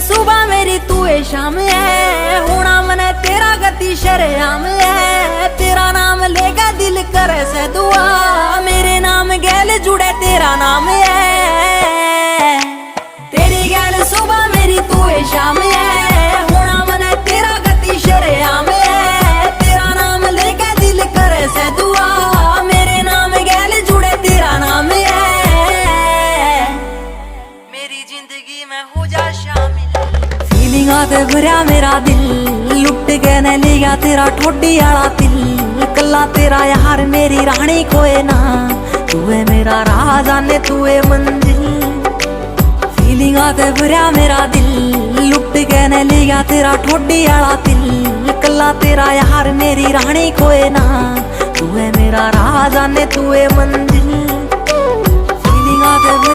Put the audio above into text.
सुबह मेरी तू है शाम है, होना मने तेरा गति शरेआम है। तेरा नाम लेगा दिल करे से दुआ, मेरे नाम गैल जुड़े तेरा नाम है। तेरी गैल सुबह मेरी तू है शाम है, होना मने तेरा गति शरेआम है। तेरा नाम लेगा दिल करे से दुआ, मेरे नाम गैल जुड़े तेरा नाम है। मेरी जिंदगी में हो जा शामिल, फीलिंग आते भरा मेरा दिल, लुट के न लिया तेरा ठोडी आला दिल। कल्ला तेरा यार मेरी रानी कोई ना, तू है मेरा राजा ने तू है मंजिल। फीलिंग आते भरा मेरा दिल, लुट के न लिया तेरा ठोडी आला दिल। कल्ला तेरा यार मेरी रानी कोई ना, तू है मेरा राजा ने तू है मंजिल। फीलिंग आते